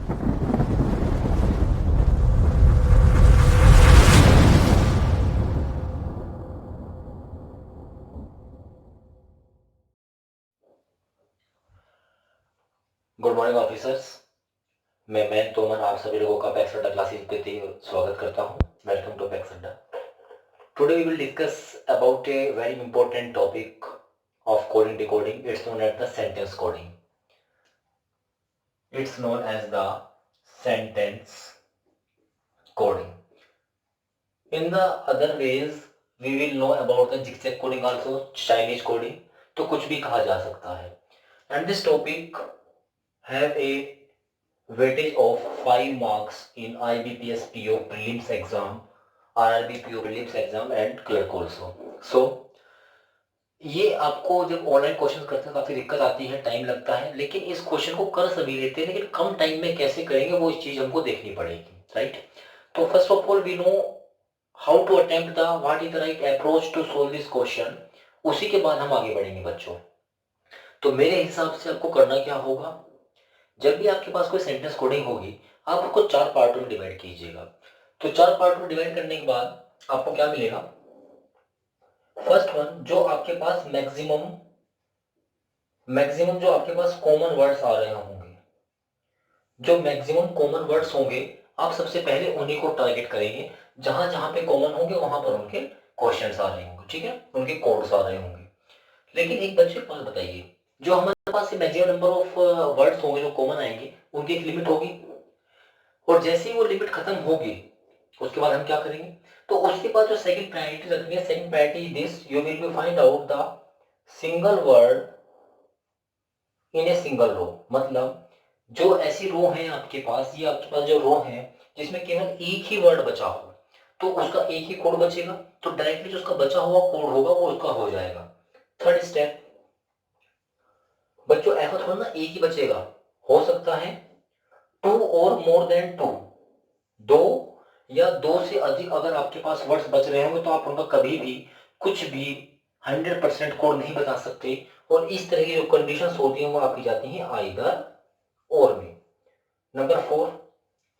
Good morning officers. मैं तोमर आप सभी लोगों का पैक्स अड्डा क्लासेस पे स्वागत करता हूँ। Welcome to Pax Adda. Today we will discuss about a very important topic of coding decoding. It's known as the sentence coding. It's known as the sentence coding. In the other ways we will know about the zigzag coding also, Chinese coding. तो कुछ भी कहा जा सकता है. And this topic have a weightage of 5 marks in IBPS PO prelims exam, RRB PO prelims exam and clerk also. So ये आपको जब ऑनलाइन क्वेश्चन करते हैं काफी दिक्कत आती है, टाइम लगता है, लेकिन इस क्वेश्चन को कर सभी लेते हैं, लेकिन कम टाइम में कैसे करेंगे वो चीज हमको देखनी पड़ेगी, राइट. तो first of all we know how to attempt the what is the right approach to solve this question. उसी के बाद हम आगे बढ़ेंगे बच्चों. तो मेरे हिसाब से आपको करना क्या होगा, जब भी आपके पास कोई सेंटेंस कोडिंग होगी आप उसको 4 पार्टों में डिवाइड कीजिएगा. तो 4 पार्ट में डिवाइड करने के बाद आपको क्या मिलेगा. फर्स्ट वन, जो आपके पास मैक्सिमम जो आपके पास कॉमन वर्ड्स आ रहे होंगे, जो मैक्सिमम कॉमन वर्ड्स होंगे आप सबसे पहले उन्हीं को टारगेट करेंगे. जहां जहां पे कॉमन होंगे वहां पर उनके क्वेश्चंस आ रहे होंगे, ठीक है, उनके कोड्स आ रहे होंगे. लेकिन एक बच्चे को बात बताइए, जो हमारे पास मैक्सिमम नंबर ऑफ वर्ड्स होंगे जो कॉमन आएंगे उनकी एक लिमिट होगी, और जैसे ही वो लिमिट खत्म होगी उसके बाद हम क्या करेंगे. तो उसके बाद जो सेकंड प्रायोरिटी रखनी है, second priority is this, you will be find out the single word in a single row. मतलब जो ऐसी रो है आपके पास, ये आपके पास जो रो है जिसमें केवल एक ही वर्ड बचा हो, तो उसका एक ही कोड बचेगा. तो डायरेक्टली जो उसका बचा हुआ कोड होगा वो उसका हो जाएगा. थर्ड स्टेप, बच्चों ऐसा थोड़ा ना एक ही बचेगा, हो सकता है 2 और मोर देन 2, 2 या 2 से अधिक अगर आपके पास वर्ड्स बच रहे होंगे तो आप उनका कभी भी कुछ भी 100% कोड नहीं बता सकते. और इस तरह की जो कंडीशंस होती हैं वो आपकी जाती हैं आइदर और में. नंबर 4,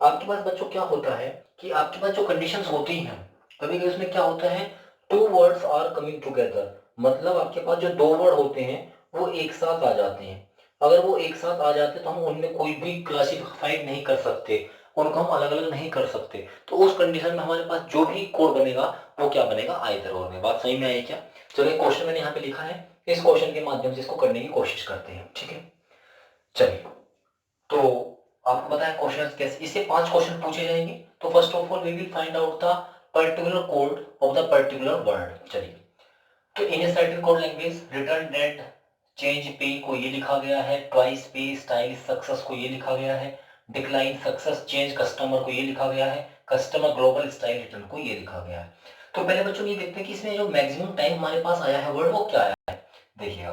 आपके पास बच्चों क्या होता है कि आपके पास जो कंडीशंस होती हैं कभी कभी उसमें क्या होता है, 2 वर्ड्स आर कमिंग टुगेदर. मतलब आपके पास जो 2 वर्ड होते हैं वो एक साथ आ जाते हैं. अगर वो एक साथ आ जाते तो हम उनमें कोई भी क्लासिफाइड नहीं कर सकते, उनको हम अलग अलग नहीं कर सकते. तो उस कंडीशन में हमारे पास जो भी कोड बनेगा वो क्या बनेगा, आइदर और में. बात सही में आई क्या. चलिए क्वेश्चन मैंने यहाँ पे लिखा है, इस क्वेश्चन के माध्यम से इसको करने की कोशिश करते हैं, ठीक है. चलिए, तो आपको पता है क्वेश्चन कैसे, इससे 5 क्वेश्चन पूछे जाएंगे. तो first of all we will find out the particular code of the particular word. चलिए, तो in a certain code language return date change पे को ये लिखा गया है, ट्वाइस पे स्टाइल सक्सेस को ये लिखा गया है, डिक्लाइन सक्सेस चेंज कस्टमर को ये लिखा गया है, कस्टमर ग्लोबल स्टाइल रिटर्न को ये लिखा गया है. तो पहले बच्चों ये देखते हैं कि इसमें जो मैक्सिमम टाइम हमारे पास आया है वर्ड वो क्या आया है. देखिएगा,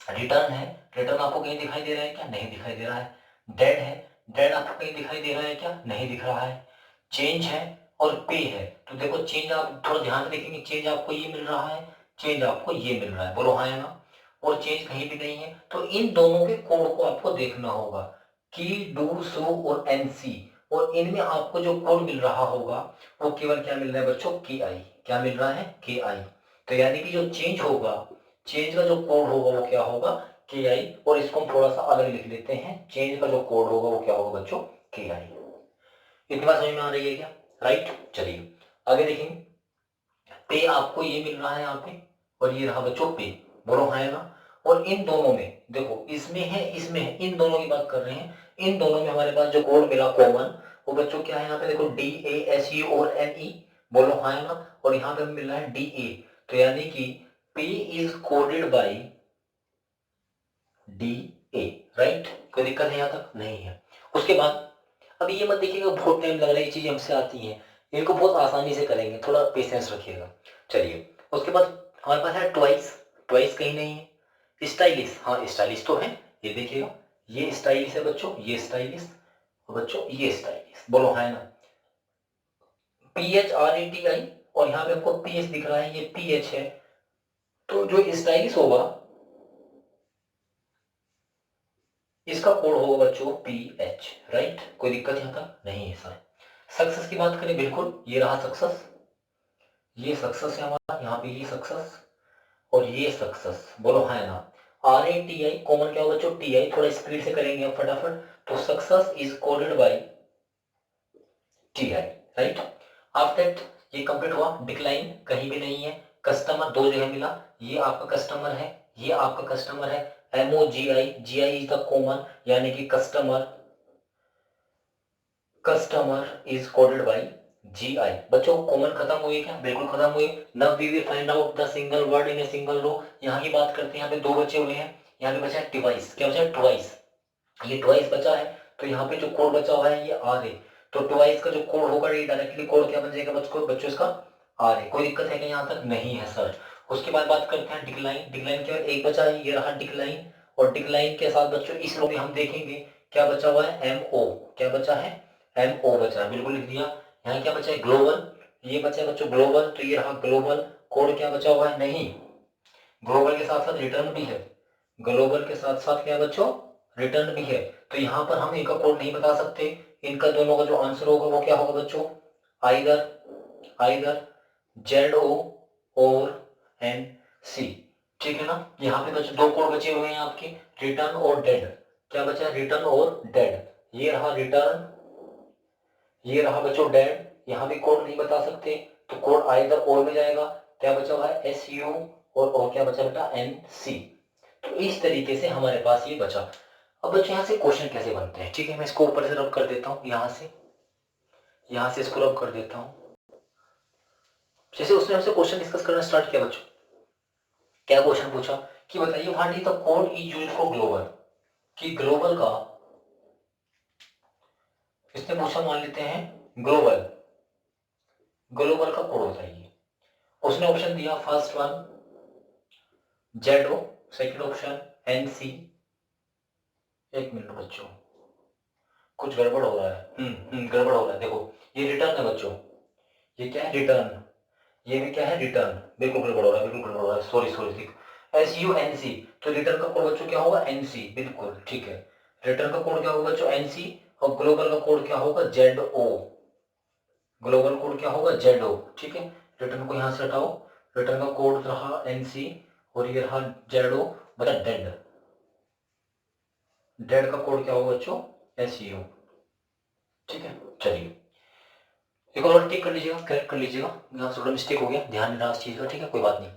रिटर्न है, रिटर्न आपको कहीं दिखाई दे रहा है क्या, नहीं दिखाई दे रहा है. डेड है, डेड आपको कहीं दिखाई दे रहा है क्या, नहीं दिख रहा है. चेंज है और पे है, तो देखो चेंज आप थोड़ा ध्यान से देखेंगे, चेंज आपको ये मिल रहा है, चेंज आपको ये मिल रहा है, बोलो हाँ या ना. और चेंज कहीं भी नहीं है. तो इन दोनों के कोड को आपको देखना होगा, की डू सो और एनसी. और इनमें आपको जो कोड मिल रहा होगा वो केवल क्या मिल रहा है बच्चों, के आई. क्या मिल रहा है, के आई. तो यानी कि जो चेंज होगा, चेंज का जो कोड होगा वो क्या होगा, के आई. और इसको हम थोड़ा सा अलग लिख लेते हैं, चेंज का जो कोड होगा वो क्या होगा बच्चों, के आई. इतनी बात समझ में आ रही है क्या, राइट. चलिए आगे देखेंगे, पे आपको ये मिल रहा है यहाँ पे, और ये रहा बच्चों पे, बोलो हाँ या ना. और इन दोनों में देखो, इसमें है इसमें है, इन दोनों की बात कर रहे हैं. इन दोनों में हमारे पास जो कोड मिला कॉमन वो बच्चों क्या है, यहाँ पे देखो डी ए एस यू और एन ई, बोलो हाँ या ना. और यहाँ पे मिल रहा है डी ए. तो यानी कि P is coded by D A, right. कोई दिक्कत है यहाँ तक, नहीं है. उसके बाद अब ये मत देखिएगा बहुत टाइम लग रहा है, ये चीजें हमसे आती हैं, इनको बहुत आसानी से करेंगे, थोड़ा पेशेंस रखिएगा. चलिए, उसके बाद हमारे पास है ट्वाइस, ट्वाइस कहीं नहीं है. स्टाइलिश, हाँ स्टाइलिश तो है, ये देखिएगा, ये स्टाइलिश है बच्चों, ये स्टाइलिश, बच्चों ये स्टाइलिश, बोलो हाँ ना. P H R A T I, और यहाँ पे आपको पी एच दिख रहा है, ये पी एच है. तो जो स्टाइलिश होगा इसका कोड होगा बच्चों PH, राइट। कोई दिक्कत यहाँ तक नहीं है सर। सक्सेस की बात करें, बिल्कुल ये रहा सक्सेस, ये सक्सेस है हमारा, यहाँ पे ये सक्सेस और ये सक्सेस, बोलो है ना। RATI कॉमन क्या होगा बच्चों, TI, थोड़ा स्पीड से करेंगे अब फटाफट। तो success is coded bye TI, right. After that ये कंप्लीट हुआ। डिक्लाइन कहीं भी नहीं है, कस्टमर दो जगह मिला, ये आपका कस्टमर है, ये आपका कस्टमर है। MOGI, GI is the common, यानी कि customer, customer is coded by GI। बच्चों कॉमन खत्म हुई क्या, बिल्कुल खत्म हुई। Now we will find out the single word in a single row. यहाँ की बात करते हैं, यहाँ पे दो बचे हुए हैं, यहाँ पे बचा है ट्वाइस, क्या बचा है ट्वाइस, ये ट्वाइस बचा है। तो यहाँ पे जो कोड बचा हुआ है ये RA, तो ट्वाइस का जो कोड होगा ये डायरेक्टली कोड क्या बन जाएगा बच्चों इसका RA। कोई दिक्कत है क्या यहाँ तक, नहीं है सर। उसके बाद बात करते हैं डिक्लाइन। डिक्लाइन के बाद एक बचा है, ये रहा डिक्लाइन, और डिक्लाइन के साथ बच्चों इस रो में हम देखेंगे क्या बचा हुआ है, MO, क्या बचा है, MO बचा है, बिल्कुल लिख दिया। यहाँ क्या बचा है, ग्लोबल, ये बचा है बच्चों ग्लोबल, तो ये रहा ग्लोबल। कोड क्या बचा हुआ है, नहीं, ग्लोबल के साथ साथ रिटर्न भी है, ग्लोबल के साथ साथ क्या बच्चों, रिटर्न भी है। तो यहाँ पर हम इनका कोड नहीं बता सकते, इनका दोनों का जो आंसर होगा वो क्या होगा बच्चों, आइदर ZO और NC, ठीक है ना। यहाँ पे बच्चों दो कोड बचे हुए हैं आपके, रिटर्न और डेड। क्या बचा है, रिटर्न और डेड। ये रहा रिटर्न, ये रहा बच्चों डेड। यहाँ भी कोड नहीं बता सकते, तो कोड आइदर और में जाएगा। क्या बचा हुआ है, SU, और क्या बचा बेटा, NC। तो इस तरीके से हमारे पास ये बचा। अब बच्चों यहाँ से क्वेश्चन कैसे बनते हैं, ठीक है, मैं इसको ऊपर से रब कर देता हूँ, यहाँ से इसको रब कर देता हूँ। जैसे उसने हमसे क्वेश्चन डिस्कस करना स्टार्ट किया बच्चों, क्या क्वेश्चन पूछा कि बताइए what is the code is used for global, कि ग्लोबल का, इसने पूछा, मान लेते हैं ग्लोबल, ग्लोबल का कोड बताइए। उसने ऑप्शन दिया, first one ZO, second option NC। एक मिनट बच्चों, कुछ गड़बड़ हो रहा है, गड़बड़ हो रहा है। देखो ये रिटर्न है बच्चों, ये क्या है, रिटर्न, ये भी क्या है, रिटर्न। बिल्कुल गड़बड़ हो रहा है, बिल्कुल गड़बड़ हो रहा है, सॉरी सॉरी, देखो SUNC, तो रिटर्न का कोड बच्चों क्या होगा, NC, बिल्कुल ठीक है। रिटर्न का कोड क्या होगा बच्चों, NC, और ग्लोबल का कोड क्या होगा, ZO, ग्लोबल कोड क्या होगा, ZO, ठीक है। रिटर्न को यहाँ से हटाओ, रिटर्न का कोड रहा NC, और ये रहा ZO, बता डेड, डेड का कोड क्या होगा बच्चों, SU, ठीक है। चलिए एक और ठीक कर लीजिएगा, करेक्ट कर लीजिएगा, यहाँ थोड़ा मिस्टेक हो गया, ध्यान देना उस चीज़ का, ठीक है, कोई बात नहीं,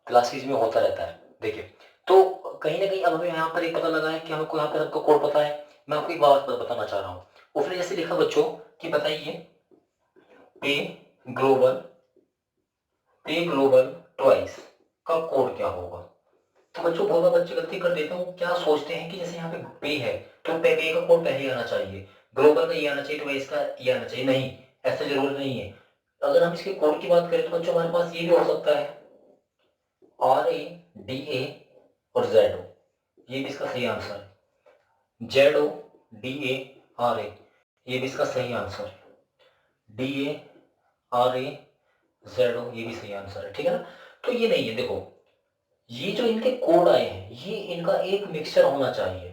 क्लासेस में होता रहता है। देखिए तो कहीं ना कहीं अब हमें यहाँ पर एक पता लगा है कि हमको यहाँ पर सबको कोड पता है। मैं आपको एक बात बताना चाह रहा हूँ, उसने जैसे लिखा बच्चों कि बताइए पे ग्लोबल, पे ग्लोबल ट्वाइस का कोड क्या होगा। तो बच्चों बहुत बार बच्चे गलती कर देते हैं, क्या सोचते हैं कि जैसे यहाँ पे पे है तो पे का कोड पहले आना चाहिए, ग्लोबल का ये आना चाहिए, ट्वाइस का ये आना चाहिए, नहीं, ऐसा जरूर नहीं है। अगर हम इसके कोड की बात करें तो बच्चों हमारे पास ये भी हो सकता है RADA और ZO, ये भी इसका सही आंसर है। ZODARA, ये भी इसका सही आंसर है। DARAZO, ये भी सही आंसर है, ठीक है ना। तो ये नहीं है, देखो ये जो इनके कोड आए हैं ये इनका एक मिक्सचर होना चाहिए,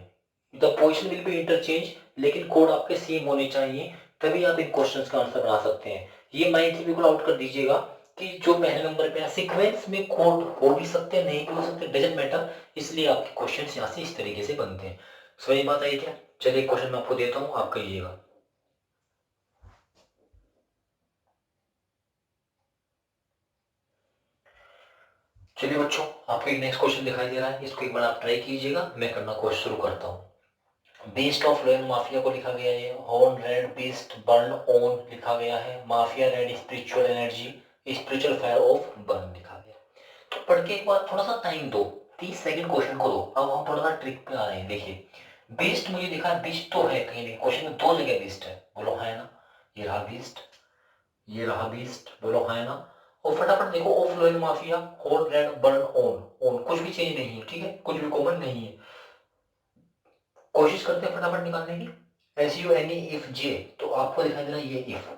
the position will be interchange, लेकिन कोड आपके सेम होने चाहिए, तभी आप इन क्वेश्चंस का आंसर बना सकते हैं। ये माइंड से बिल्कुल आउट कर दीजिएगा कि जो पहले नंबर पे है सीक्वेंस में कोड हो भी सकते हैं, नहीं भी हो सकते, डजंट मैटर, इसलिए आपके क्वेश्चंस यहाँ से इस तरीके से बनते हैं। समझ बात आई क्या। चलिए क्वेश्चन मैं आपको देता हूँ, आप कहिएगा। चलिए बच्चों आपको एक नेक्स्ट क्वेश्चन दिखाई दे रहा है, इसको एक बार आप ट्राई कीजिएगा, मैं करना कोशिश शुरू करता हूँ। बीस्ट ऑफ लॉयन माफिया को लिखा गया है, horn red beast burn on लिखा गया है, mafia red spiritual energy, spiritual fire of burn लिखा गया। तो पढ़ के एक बार थोड़ा सा टाइम दो, 30 सेकंड क्वेश्चन को दो। अब हम थोड़ा सा ट्रिक पे आ रहे हैं। देखिए बीस्ट मुझे दिखा, बीस्ट तो है कहीं नहीं, क्वेश्चन में दो जगह बीस्ट है, बोलो है ना, ये रहा बीस्ट, ये रहा बीस्ट, बोलो है ना। और फटाफट देखो of loyal mafia, horn red burn on, on कुछ भी चेंज नहीं है, ठीक है, कुछ भी कॉमन नहीं है। कोशिश करते हैं फटाफट निकालने की। SUNE इफ जे, तो आपको दिखाई दे रहा है ये इफ,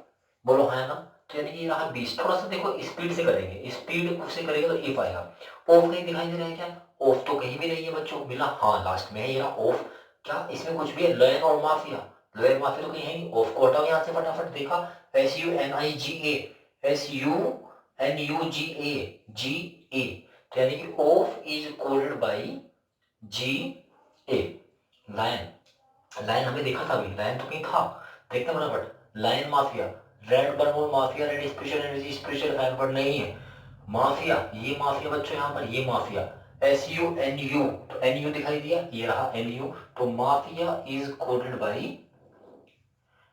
बोलो है ना। तो यानी कि रहा 20, थोड़ा सा देखो स्पीड से करेंगे, स्पीड से करेंगे तो इफ आएगा। ऑफ कहीं दिखाई दे रहा है क्या, ऑफ तो कहीं भी नहीं है बच्चों, मिला हाँ लास्ट में है ये ऑफ। क्या इसमें कुछ भी है? लॉयन और माफिया, लॉयन माफिया तो कहीं है नहीं, ऑफ को हटाओ यहाँ से फटाफट। देखा SUNIGA, SUNUGA, तो यानी कि of is coded by GA। Lion, lion हमें देखा था अभी, लायन तो कहीं था, देखते फटाफट। Lion mafia, red burn mafia, red special energy special fire नहीं है। माफिया, ये माफिया बच्चों यहाँ पर, ये माफिया SUNU, तो NU दिखाई दिया, ये रहा NU, तो mafia is coded by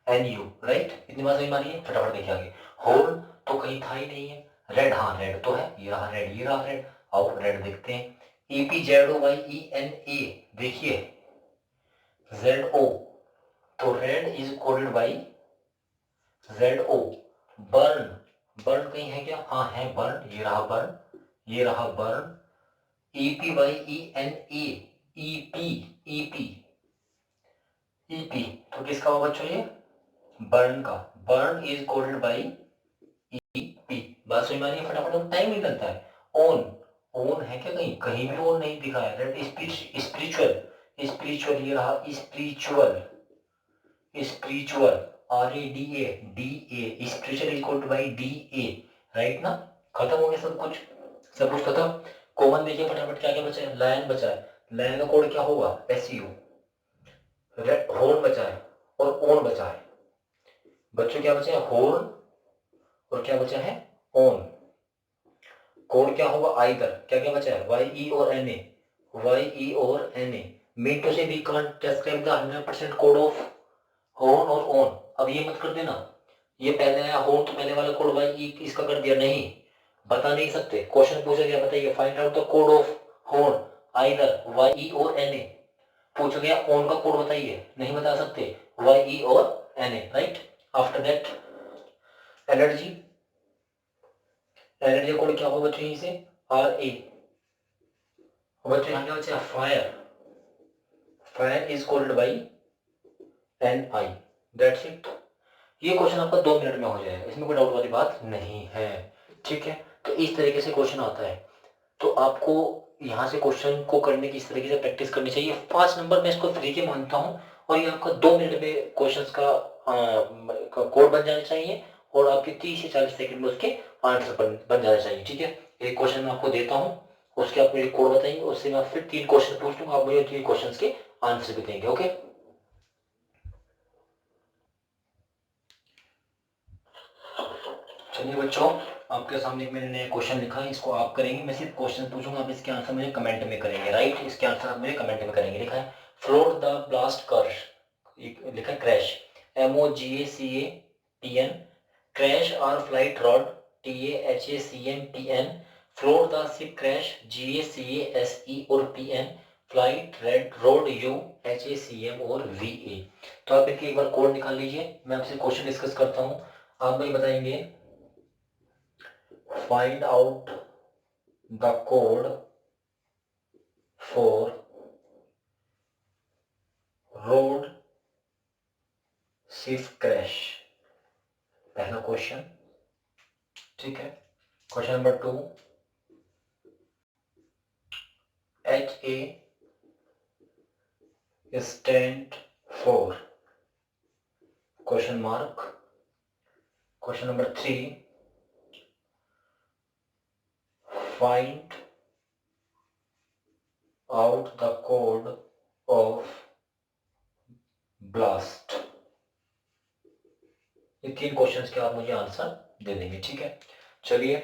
NU, right. इतनी बात समझ में आ रही है? फटाफट देखिए आगे। होल तो कहीं था ही नहीं है। रेड, हाँ रेड तो है, ये रहा रेड, ये रहा रेड। आओ रेड देखते हैं। EPZOYENA, देखिए ZO, तो red is coded by ZO। Burn, burn कहीं है क्या? हाँ है बर्न, ये रहा बर्न, ये रहा burn. EPYENA, EP, EP, EP, तो किसका होगा बच्चों ये? बर्न का। Burn is coded by EP। बात समझ में आ रही है? फटाफट, टाइम नहीं लगता है। ऑन, ऑन है क्या कहीं? कहीं भी ऑन नहीं दिखा है। रेड स्पिरिचुअल, स्पिरिचुअल, ये रहा spiritual, spiritual RADA, DA, spiritual is equal two by DA, right ना। खत्म हो गया सब कुछ, सब कुछ खत्म। कॉमन देखिए फटाफट, क्या क्या बचा है? लायन बचा है, लायन का कोड क्या होगा? SU। हॉर्न बचा है और ओन बचा है बच्चों, क्या बचा है? हॉर्न और क्या बचा है? ओन। कोड क्या होगा? आइदर, क्या क्या बचा है? YE और NA, YE और NA। Mean to say we can't describe the 100% code of horn और ओन। अब ये मत कर देना, ये पहले आया हॉर्न तो पहले वाला कोड YE इसका कर दिया, नहीं बता नहीं सकते। क्वेश्चन पूछा गया, बताइए find out the code of horn, either YE और NA। पूछा गया ओन का कोड बताइए, नहीं बता सकते, YE और NA, right. After that energy, energy code क्या होगा बच्चों? यहीं से RA। बच्चों यहाँ क्या बचा? Fire, fire is cold by NI, that's it. ये क्वेश्चन आपका 2 मिनट में हो जाएगा, इसमें कोई डाउट वाली बात नहीं है, ठीक है। तो इस तरीके से क्वेश्चन आता है, तो आपको यहाँ से क्वेश्चन को करने की इस तरीके से प्रैक्टिस करनी चाहिए। 5 नंबर मैं इसको फ्री के मानता हूँ, और ये आपका 2 मिनट में क्वेश्चन का कोड बन जाना चाहिए, और आपके 30 से 40 सेकंड में उसके आंसर बन जाना चाहिए, ठीक है। एक क्वेश्चन मैं आपको देता हूँ, उसके आप मुझे कोड बताएंगे, उससे मैं फिर 3 क्वेश्चन पूछ लूंगा, आप मुझे 3 क्वेश्चन के आंसर भी देंगे, ओके। चलिए बच्चों, आपके सामने मैंने नया क्वेश्चन लिखा है, इसको आप करेंगे, मैं सिर्फ क्वेश्चन पूछूंगा, आप इसके आंसर मुझे कमेंट में करेंगे, राइट। इसके आंसर आप मुझे कमेंट में करेंगे। लिखा है फ्लोट द ब्लास्ट कर, लिखा है क्रैश, MOGACATN, क्रैश और flight rod, TAHACMPN, float the ship crash, GACASE और PN, flight red road UHACM और VA। तो आप इनके एक बार कोड निकाल लीजिए, मैं आपसे क्वेश्चन डिस्कस करता हूँ, आप मुझे बताएंगे find out the code for road shift crash, पहला क्वेश्चन, ठीक है। Question number 2, HA stand for, question mark. Question number 3, find out the code of blast। ये 3 क्वेश्चंस के आप मुझे आंसर दे देंगे, ठीक है। चलिए,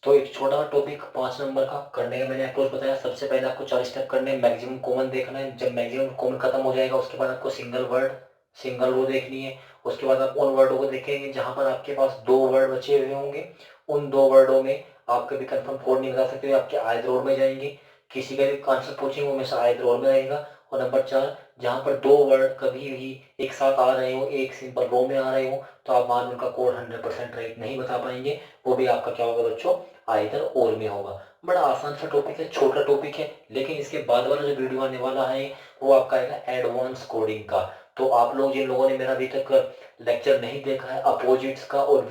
तो एक छोटा सा टॉपिक 5 नंबर का करने का मैंने अप्रोच बताया। सबसे पहले आपको 4 स्टेप करने हैं, मैक्सिमम कॉमन देखना है, जब मैक्सिमम कॉमन खत्म हो जाएगा उसके बाद आपको सिंगल वर्ड, सिंगल रो देखनी है। उसके बाद आप उन वर्डों को देखेंगे जहां पर आपके पास 2 वर्ड बचे हुए होंगे, उन 2 वर्डों में आप कभी कंफर्म कोड नहीं बता सकते, आपके आयत रोड में जाएंगे, किसी का भी आंसर पूछेंगे वो हमेशा आयत रोड में रहेगा। और नंबर 4, जहां पर 2 वर्ड कभी भी एक साथ आ रहे हो, एक सिंपल रो में आ रहे हो, तो आप मान उनका कोड 100% राइट नहीं बता पाएंगे, वो भी आपका क्या होगा बच्चों? आइदर और में होगा। बड़ा आसान सा टॉपिक है, छोटा टॉपिक है, लेकिन इसके बाद वाला जो वीडियो आने वाला है वो आपका आएगा एडवांस कोडिंग का। तो आप लोग जिन लोगों ने मेरा अभी तक लेक्चर नहीं देखा है अपोजिट्स का और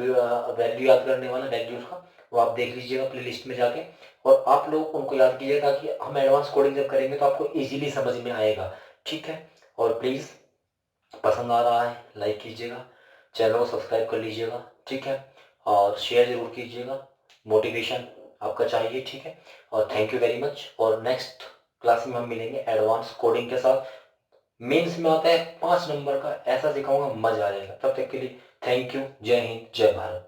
वैल्यू याद करने वाला वैल्यूज का, वो आप देख लीजिएगा प्लेलिस्ट में जाके, और आप लोग उनको याद कीजिएगा कि हम एडवांस कोडिंग जब करेंगे तो आपको इजीली समझ में आएगा, ठीक है। और प्लीज़ पसंद आ रहा है लाइक कीजिएगा, चैनल को सब्सक्राइब कर लीजिएगा, ठीक है, और शेयर जरूर कीजिएगा, मोटिवेशन आपका चाहिए, ठीक है। और थैंक यू वेरी मच। और नेक्स्ट क्लास में हम मिलेंगे एडवांस कोडिंग के साथ। मेंस में आता है 5 नंबर का, ऐसा सिखाऊंगा मजा आ जाएगा। तब तक के लिए थैंक यू। जय हिंद, जय भारत।